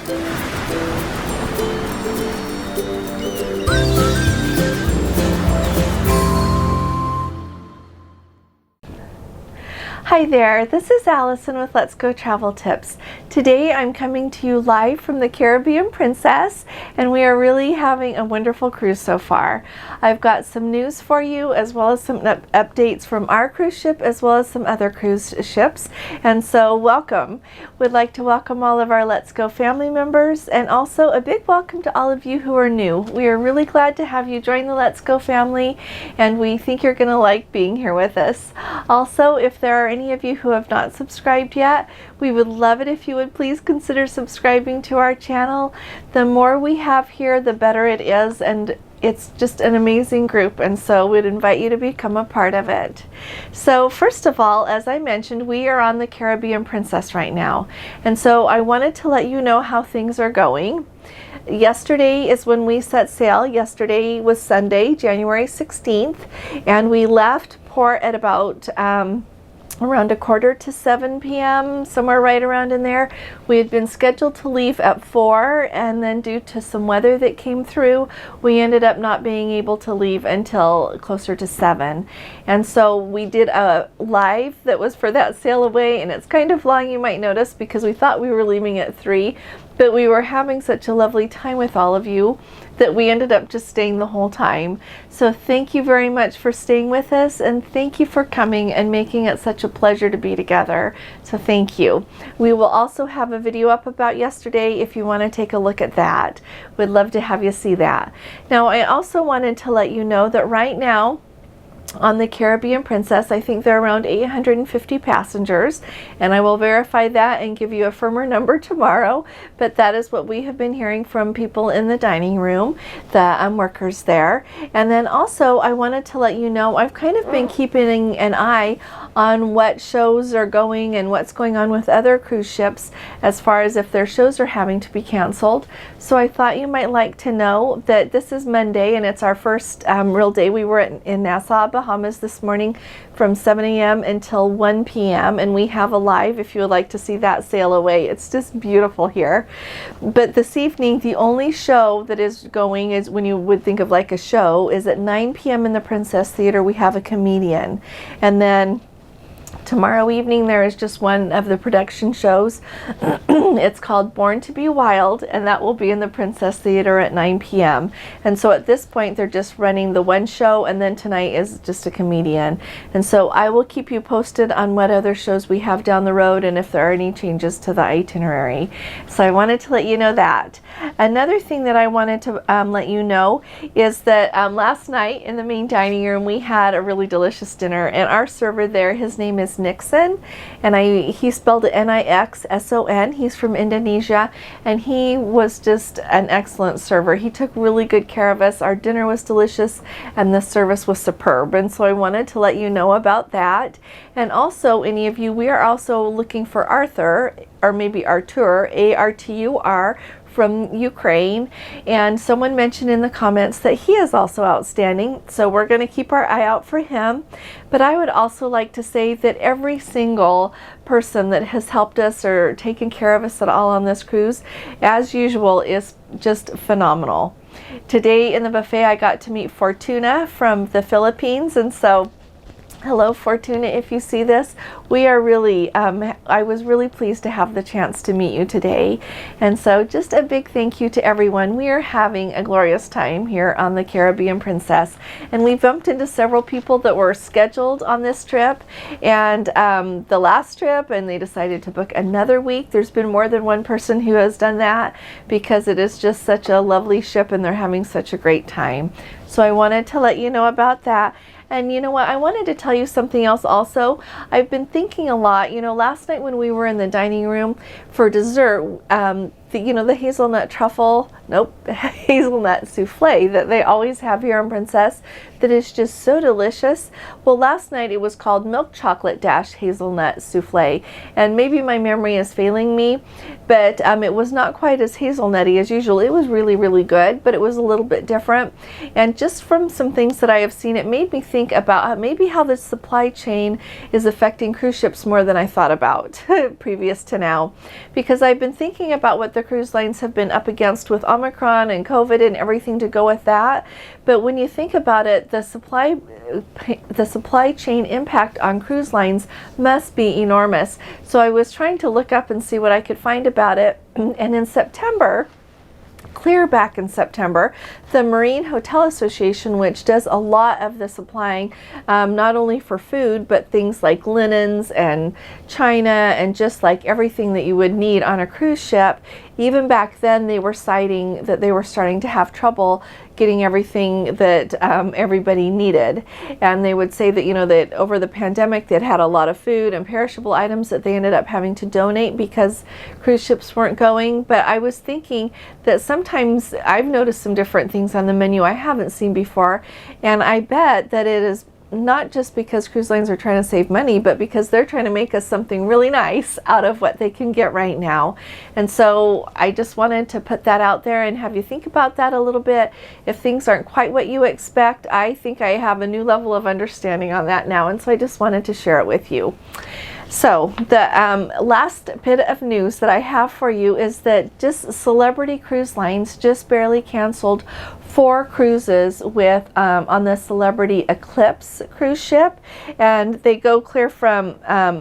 Hi there, this is Allison with Let's Go Travel Tips. Today I'm coming to you live from the Caribbean Princess, and we are really having a wonderful cruise so far. I've got some news for you, as well as some updates from our cruise ship, as well as some other cruise ships. And so welcome. We'd like to welcome all of our Let's Go family members, and also a big welcome to all of you who are new. We are really glad to have you join the Let's Go family, and we think you're going to like being here with us. Also, if there are any of you who have not subscribed yet, we would love it if you would please consider subscribing to our channel. The more we have here, the better it is, and it's just an amazing group, and so we'd invite you to become a part of it. So first of all, as I mentioned, we are on the Caribbean Princess right now, and so I wanted to let you know how things are going. Yesterday is when we set sail. Yesterday was Sunday, January 16th, and we left port at about around 6:45 p.m., somewhere right around in there. We had been scheduled to leave at 4, and then due to some weather that came through, we ended up not being able to leave until closer to 7. And so we did a live that was for that sail away, and it's kind of long, you might notice, because we thought we were leaving at 3, but we were having such a lovely time with all of you that we ended up just staying the whole time. So thank you very much for staying with us, and thank you for coming and making it such a pleasure to be together. So thank you. We will also have a video up about yesterday if you want to take a look at that. We'd love to have you see that. Now, I also wanted to let you know that right now, on the Caribbean Princess, I think there are around 850 passengers, and I will verify that and give you a firmer number tomorrow, but that is what we have been hearing from people in the dining room, the workers there. And then also I wanted to let you know I've kind of been keeping an eye on what shows are going and what's going on with other cruise ships as far as if their shows are having to be canceled. So I thought you might like to know that this is Monday, and it's our first real day. We were in Nassau, Bahamas this morning from 7 a.m. until 1 p.m. and we have a live if you would like to see that sail away. It's just beautiful here. But this evening, the only show that is going, is when you would think of like a show, is at 9 p.m. in the Princess Theater. We have a comedian, and then tomorrow evening there is just one of the production shows. It's called Born to be Wild, and that will be in the Princess Theater at 9 p.m. And so at this point they're just running the one show, and then tonight is just a comedian. And so I will keep you posted on what other shows we have down the road and if there are any changes to the itinerary. So I wanted to let you know that. Another thing that I wanted to let you know is that last night in the main dining room we had a really delicious dinner, and our server there, his name is Nixon, and he spelled it Nixson. He's from Indonesia, and he was just an excellent server. He took really good care of us. Our dinner was delicious, and the service was superb, and so I wanted to let you know about that. And also, any of you, we are also looking for Arthur, or maybe Artur, A-R-T-U-R, from Ukraine, and someone mentioned in the comments that he is also outstanding, so we're going to keep our eye out for him. But I would also like to say that every single person that has helped us or taken care of us at all on this cruise, as usual, is just phenomenal. Today in the buffet I got to meet Fortuna from the Philippines, and so hello Fortuna, if you see this. We are really, I was really pleased to have the chance to meet you today. And so just a big thank you to everyone. We are having a glorious time here on the Caribbean Princess. And we bumped into several people that were scheduled on this trip and the last trip, and they decided to book another week. There's been more than one person who has done that because it is just such a lovely ship and they're having such a great time. So I wanted to let you know about that. And you know what, I wanted to tell you something else also. I've been thinking a lot, last night when we were in the dining room for dessert, the hazelnut truffle, hazelnut souffle that they always have here on Princess that is just so delicious. Well, last night it was called milk chocolate hazelnut souffle, and maybe my memory is failing me, but it was not quite as hazelnutty as usual. It was really, really good, but it was a little bit different. And just from some things that I have seen, it made me think about maybe how the supply chain is affecting cruise ships more than I thought about previous to now, because I've been thinking about what the the cruise lines have been up against with Omicron and COVID and everything to go with that. But when you think about it, the supply chain impact on cruise lines must be enormous. So I was trying to look up and see what I could find about it. And in September, clear back in September, the Marine Hotel Association, which does a lot of the supplying, not only for food, but things like linens and china and just like everything that you would need on a cruise ship, even back then they were citing that they were starting to have trouble getting everything that everybody needed. And they would say that, you know, that over the pandemic they'd had a lot of food and perishable items that they ended up having to donate because cruise ships weren't going. But I was thinking that sometimes I've noticed some different things on the menu I haven't seen before, and I bet that it is not just because cruise lines are trying to save money, but because they're trying to make us something really nice out of what they can get right now. And so I just wanted to put that out there and have you think about that a little bit. If things aren't quite what you expect, I think I have a new level of understanding on that now, and so I just wanted to share it with you. So the last bit of news that I have for you is that just Celebrity Cruise Lines just barely canceled 4 cruises with on the Celebrity Eclipse cruise ship, and they go clear from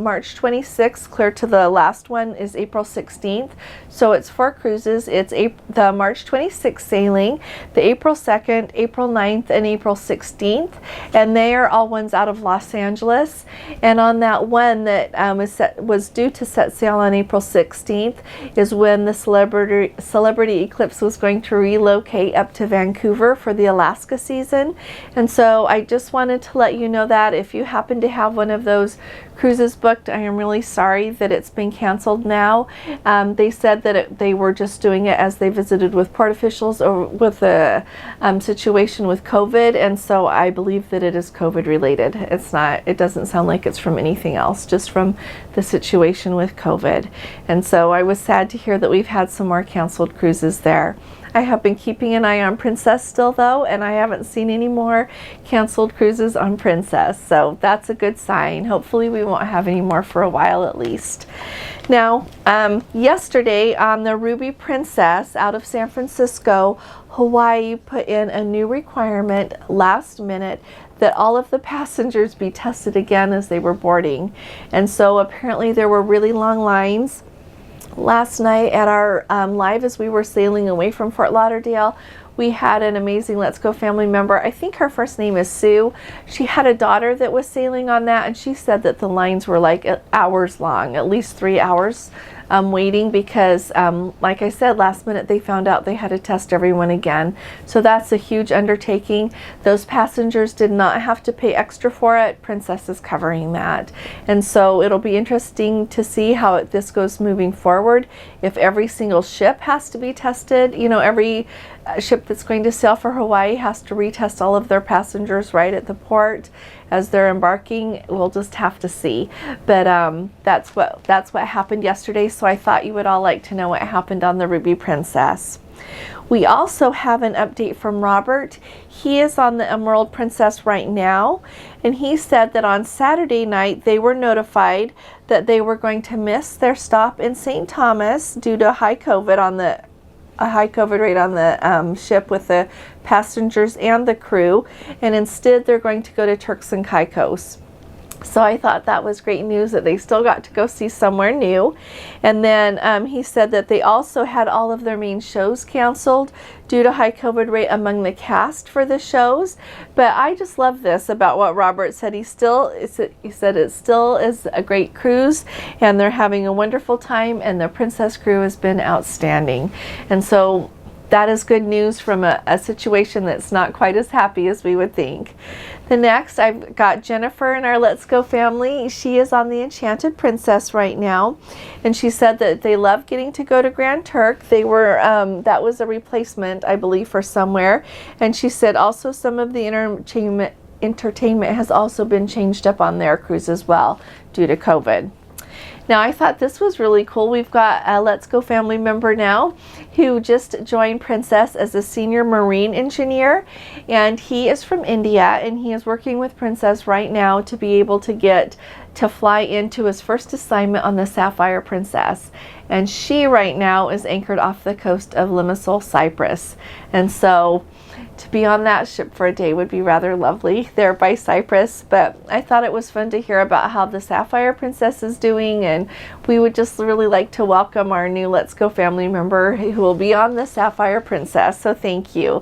March 26th clear to the last one is April 16th. So it's 4 cruises. It's the March 26th sailing, the April 2nd, April 9th, and April 16th, and they are all ones out of Los Angeles. And on that one that was due to set sail on April 16th is when the Celebrity Eclipse was going to relocate up to Vancouver for the Alaska season. And so I just wanted to let you know that if you happen to have one of those cruises booked, I am really sorry that it's been canceled now. They said that they were just doing it as they visited with port officials or with the situation with COVID, and so I believe that it is COVID related. It doesn't sound like it's from anything else, just from the situation with COVID. And so I was sad to hear that we've had some more canceled cruises there. I have been keeping an eye on Princess still though, and I haven't seen any more canceled cruises on Princess, so that's a good sign. Hopefully we won't have any more for a while at least. Now, yesterday on the Ruby Princess out of San Francisco, Hawaii put in a new requirement last minute that all of the passengers be tested again as they were boarding. And so apparently there were really long lines. Last night at our live as we were sailing away from Fort Lauderdale, we had an amazing Let's Go family member. I think her first name is Sue. She had a daughter that was sailing on that, and she said that the lines were like hours long, at least 3 hours waiting because, like I said, last minute they found out they had to test everyone again. So that's a huge undertaking. Those passengers did not have to pay extra for it. Princess is covering that. And so it'll be interesting to see how this goes moving forward. If every single ship has to be tested, you know, every ship that's going to sail for Hawaii has to retest all of their passengers right at the port as they're embarking. We'll just have to see. But that's what happened yesterday, so I thought you would all like to know what happened on the Ruby Princess. We also have an update from Robert. He is on the Emerald Princess right now, and he said that on Saturday night they were notified that they were going to miss their stop in St. Thomas due to high COVID rate on the ship with the passengers and the crew, and instead they're going to go to Turks and Caicos. So I thought that was great news that they still got to go see somewhere new. And then he said that they also had all of their main shows canceled due to high COVID rate among the cast for the shows. But I just love this about what Robert said. He said it still is a great cruise, and they're having a wonderful time, and the Princess crew has been outstanding. And so that is good news from a situation that's not quite as happy as we would think. The next, I've got Jennifer in our Let's Go family. She is on the Enchanted Princess right now, and she said that they love getting to go to Grand Turk. They were that was a replacement, I believe, for somewhere. And she said also some of the entertainment has also been changed up on their cruise as well due to COVID. Now, I thought this was really cool. We've got a Let's Go family member now who just joined Princess as a senior marine engineer, and he is from India, and he is working with Princess right now to be able to get to fly into his first assignment on the Sapphire Princess. and she right now is anchored off the coast of Limassol, Cyprus. And so to be on that ship for a day would be rather lovely there by Cyprus. But I thought it was fun to hear about how the Sapphire Princess is doing, and we would just really like to welcome our new Let's Go family member who will be on the Sapphire Princess. So thank you.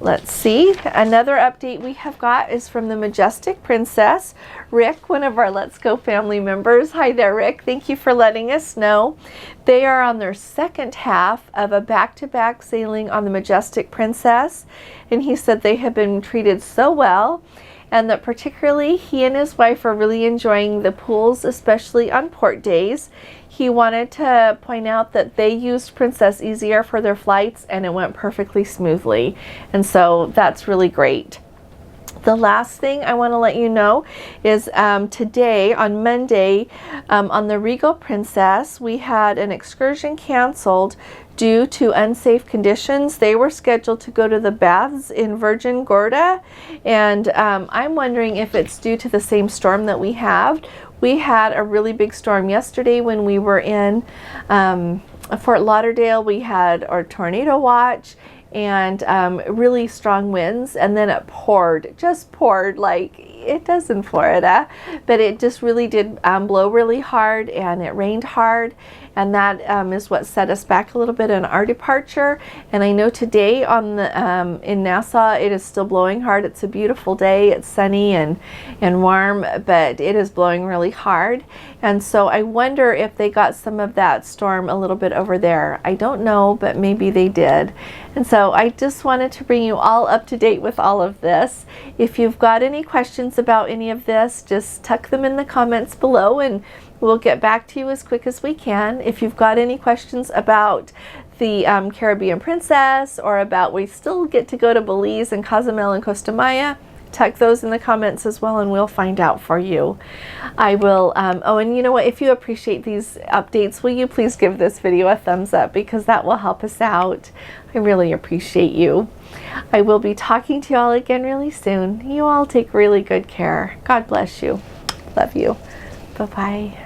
Let's see, another update we have got is from the Majestic Princess, Rick, one of our Let's Go family members. Hi there, Rick. Thank you for letting us know. They are on their second half of a back-to-back sailing on the Majestic Princess, and he said they have been treated so well, and that particularly he and his wife are really enjoying the pools, especially on port days. He wanted to point out that they used Princess Easier for their flights and it went perfectly smoothly. And so that's really great. The last thing I want to let you know is today, on Monday, on the Regal Princess, we had an excursion canceled due to unsafe conditions. They were scheduled to go to the baths in Virgin Gorda, and I'm wondering if it's due to the same storm that we have. We had a really big storm yesterday when we were in Fort Lauderdale. We had our tornado watch and really strong winds, and then it poured, just poured like it does in Florida, but it just really did blow really hard, and it rained hard, and that is what set us back a little bit in our departure. And I know today on the in Nassau it is still blowing hard. It's a beautiful day, it's sunny and warm, but it is blowing really hard, and so I wonder if they got some of that storm a little bit over there. I don't know, but maybe they did. And so I just wanted to bring you all up to date with all of this. If you've got any questions about any of this, just tuck them in the comments below and we'll get back to you as quick as we can. If you've got any questions about the Caribbean Princess, or about we still get to go to Belize and Cozumel and Costa Maya, tuck those in the comments as well and we'll find out for you. I will, oh, and you know what, if you appreciate these updates, will you please give this video a thumbs up, because that will help us out. I really appreciate you. I will be talking to you all again really soon. You all take really good care. God bless you. Love you. Bye-bye.